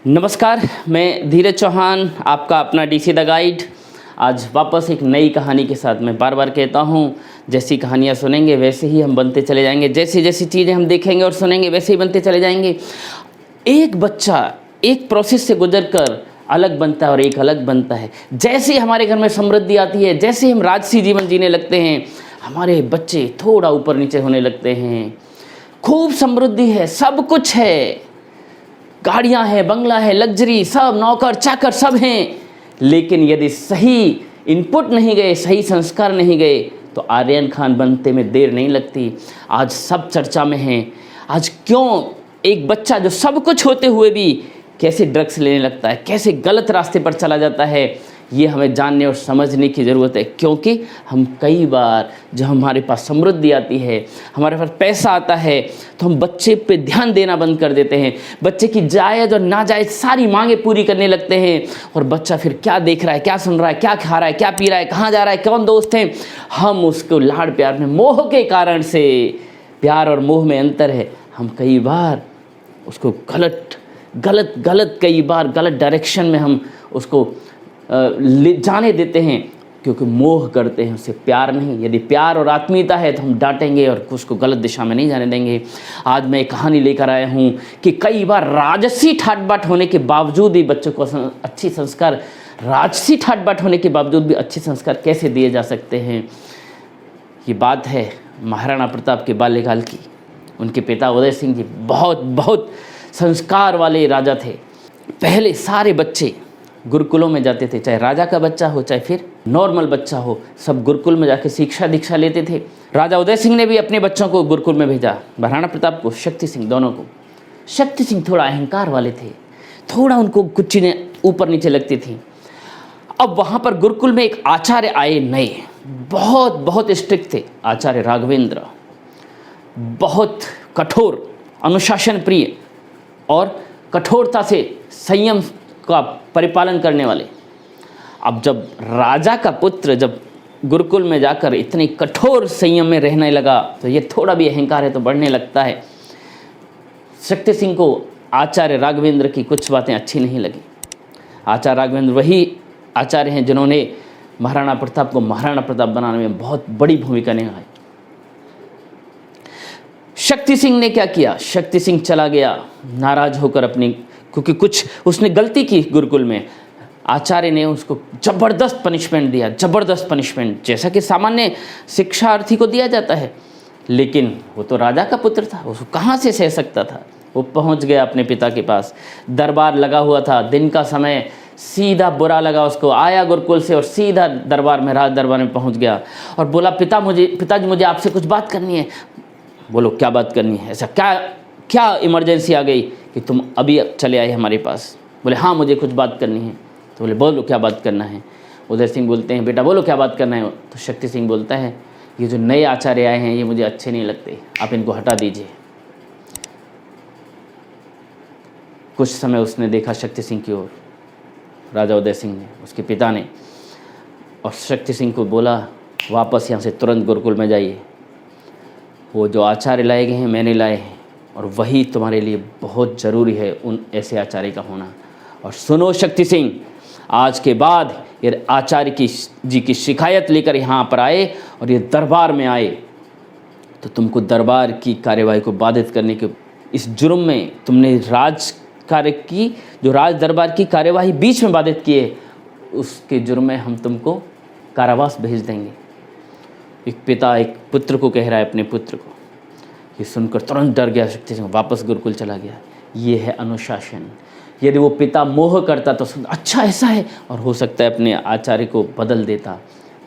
नमस्कार, मैं धीरज चौहान, आपका अपना डीसी द गाइड। आज वापस एक नई कहानी के साथ। मैं बार बार कहता हूँ, जैसी कहानियाँ सुनेंगे वैसे ही हम बनते चले जाएंगे, जैसी जैसी चीज़ें हम देखेंगे और सुनेंगे वैसे ही बनते चले जाएंगे। एक बच्चा एक प्रोसेस से गुजर कर अलग बनता है और एक अलग बनता है। जैसे ही हमारे घर में समृद्धि आती है, जैसे हम राजसी जीवन जीने लगते हैं, हमारे बच्चे थोड़ा ऊपर नीचे होने लगते हैं। खूब समृद्धि है, सब कुछ है, गाड़ियां हैं, बंगला है, लग्जरी, सब नौकर चाकर सब हैं, लेकिन यदि सही इनपुट नहीं गए, सही संस्कार नहीं गए, तो आर्यन खान बनते में देर नहीं लगती। आज सब चर्चा में हैं। आज क्यों एक बच्चा जो सब कुछ होते हुए भी कैसे ड्रग्स लेने लगता है, कैसे गलत रास्ते पर चला जाता है, ये हमें जानने और समझने की ज़रूरत है। क्योंकि हम कई बार जब हमारे पास समृद्धि आती है, हमारे पास पैसा आता है, तो हम बच्चे पे ध्यान देना बंद कर देते हैं। बच्चे की जायज़ और नाजायज़ सारी मांगें पूरी करने लगते हैं, और बच्चा फिर क्या देख रहा है, क्या सुन रहा है, क्या खा रहा है, क्या पी रहा है, कहाँ जा रहा है, कौन दोस्त हैं, हम उसको लाड़ प्यार में, मोह के कारण से, प्यार और मोह में अंतर है, हम कई बार उसको गलत कई बार गलत डायरेक्शन में हम उसको ले जाने देते हैं, क्योंकि मोह करते हैं, उससे प्यार नहीं। यदि प्यार और आत्मीयता है तो हम डांटेंगे और उसको गलत दिशा में नहीं जाने देंगे। आज मैं एक कहानी लेकर आया हूँ कि कई बार राजसी ठाट-बाट होने के बावजूद भी बच्चों को अच्छी संस्कार, राजसी ठाट-बाट होने के बावजूद भी अच्छे संस्कार कैसे दिए जा सकते हैं। ये बात है महाराणा प्रताप के बाल्यकाल की। उनके पिता उदय सिंह जी बहुत संस्कार वाले राजा थे। पहले सारे बच्चे गुरुकुलों में जाते थे, चाहे राजा का बच्चा हो चाहे फिर नॉर्मल बच्चा हो, सब गुरुकुल में जाके शिक्षा दीक्षा लेते थे। राजा उदय सिंह ने भी अपने बच्चों को गुरुकुल में भेजा, महाराणा प्रताप को, शक्ति सिंह, दोनों को। शक्ति सिंह थोड़ा अहंकार वाले थे, थोड़ा उनको कुछ चीज़ें ऊपर नीचे लगती थी। अब वहाँ पर गुरुकुल में एक आचार्य आए नए, बहुत स्ट्रिक्ट थे। आचार्य राघवेंद्र, बहुत कठोर, अनुशासन प्रिय और कठोरता से संयम का परिपालन करने वाले। अब जब राजा का पुत्र जब गुरुकुल में जाकर इतने कठोर संयम में रहने लगा, तो ये थोड़ा भी अहंकार है तो बढ़ने लगता है। शक्ति सिंह को आचार्य राघवेंद्र की कुछ बातें अच्छी नहीं लगी। आचार्य राघवेंद्र वही आचार्य हैं जिन्होंने महाराणा प्रताप को महाराणा प्रताप बनाने में बहुत बड़ी भूमिका निभाई। शक्ति सिंह ने क्या किया? शक्ति सिंह चला गया नाराज होकर अपनी, क्योंकि कुछ उसने गलती की गुरुकुल में। आचार्य ने उसको ज़बरदस्त पनिशमेंट दिया, ज़बरदस्त पनिशमेंट, जैसा कि सामान्य शिक्षार्थी को दिया जाता है। लेकिन वो तो राजा का पुत्र था, उसको कहाँ से सह सकता था। वो पहुँच गया अपने पिता के पास, दरबार लगा हुआ था, दिन का समय, सीधा बुरा लगा उसको। आया गुरुकुल से और सीधा दरबार में, राज दरबार में पहुँच गया और बोला, पिताजी मुझे आपसे कुछ बात करनी है। बोलो क्या बात करनी है, ऐसा क्या इमरजेंसी आ गई कि तुम अभी चले आए हमारे पास? बोले हाँ, मुझे कुछ बात करनी है। तो बोले बोलो क्या बात करना है। उदय सिंह बोलते हैं, बेटा बोलो क्या बात करना है। तो शक्ति सिंह बोलता है, ये जो नए आचार्य आए हैं ये मुझे अच्छे नहीं लगते, आप इनको हटा दीजिए। कुछ समय उसने देखा शक्ति सिंह की ओर, राजा उदय सिंह ने, उसके पिता ने, और शक्ति सिंह को बोला, वापस यहाँ से तुरंत गुरुकुल में जाइए। वो जो आचार्य लाए गए हैं मैंने लाए हैं, और वही तुम्हारे लिए बहुत ज़रूरी है, उन ऐसे आचार्य का होना। और सुनो शक्ति सिंह, आज के बाद ये आचार्य जी की शिकायत लेकर यहाँ पर आए और ये दरबार में आए, तो तुमको दरबार की कार्यवाही को बाधित करने के इस जुर्म में तुमने राज कार्य की, जो राज दरबार की कार्यवाही बीच में बाधित की है, उसके जुर्म में हम तुमको कारावास भेज देंगे। एक पिता एक पुत्र को कह रहा है, अपने पुत्र को। ये सुनकर तुरंत डर गया शक्ति सिंह, वापस गुरुकुल चला गया। ये है अनुशासन। यदि वो पिता मोह करता तो अच्छा ऐसा है, और हो सकता है अपने आचार्य को बदल देता।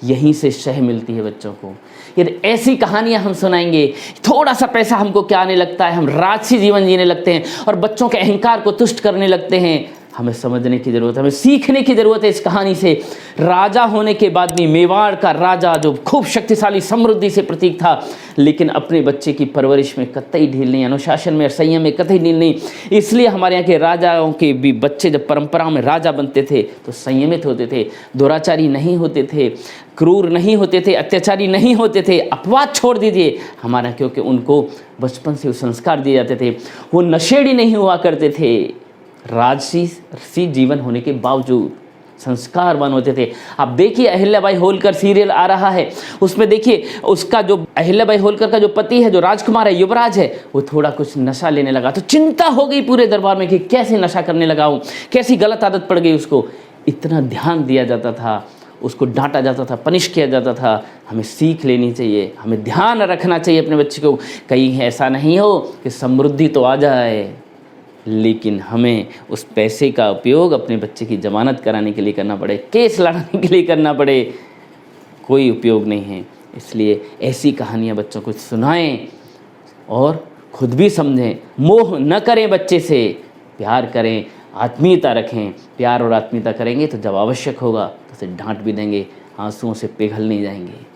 यहीं से शह मिलती है बच्चों को। यदि ऐसी कहानियां हम सुनाएंगे, थोड़ा सा पैसा हमको क्या आने लगता है, हम राजसी जीवन जीने लगते हैं और बच्चों के अहंकार को तुष्ट करने लगते हैं। हमें समझने की ज़रूरत है, हमें सीखने की ज़रूरत है इस कहानी से। राजा होने के बाद भी मेवाड़ का राजा जो खूब शक्तिशाली समृद्धि से प्रतीक था, लेकिन अपने बच्चे की परवरिश में कतई ढील नहीं, अनुशासन में और संयम में कतई ढील नहीं। इसलिए हमारे यहाँ के राजाओं के भी बच्चे जब परंपरा में राजा बनते थे तो संयमित होते थे, दुराचारी नहीं होते थे, क्रूर नहीं होते थे, अत्याचारी नहीं होते थे। अपवाद छोड़ दीजिए हमारा, क्योंकि उनको बचपन से संस्कार दिए जाते थे। वो नशेड़ी नहीं हुआ करते थे, राजसी जीवन होने के बावजूद संस्कारवान होते थे। अब देखिए अहिल्याबाई होलकर सीरियल आ रहा है, उसमें देखिए उसका जो अहिल्याबाई होलकर का जो पति है, जो राजकुमार है, युवराज है, वो थोड़ा कुछ नशा लेने लगा तो चिंता हो गई पूरे दरबार में कि कैसे नशा करने लगा हूँ, कैसी गलत आदत पड़ गई उसको। इतना ध्यान दिया जाता था, उसको डांटा जाता था, पनिश किया जाता था। हमें सीख लेनी चाहिए, हमें ध्यान रखना चाहिए अपने बच्चे को, कहीं ऐसा नहीं हो कि समृद्धि तो आ जाए लेकिन हमें उस पैसे का उपयोग अपने बच्चे की ज़मानत कराने के लिए करना पड़े, केस लड़ाने के लिए करना पड़े, कोई उपयोग नहीं है। इसलिए ऐसी कहानियाँ बच्चों को सुनाएं और खुद भी समझें। मोह न करें बच्चे से, प्यार करें, आत्मीयता रखें। प्यार और आत्मीयता करेंगे तो जब आवश्यक होगा तो उसे डांट भी देंगे, आंसुओं से पिघल नहीं जाएंगे।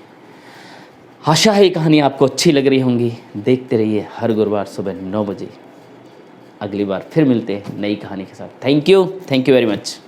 आशा है ये कहानी आपको अच्छी लग रही होंगी। देखते रहिए हर गुरुवार सुबह 9 बजे। अगली बार फिर मिलते हैं नई कहानी के साथ। Thank you very much.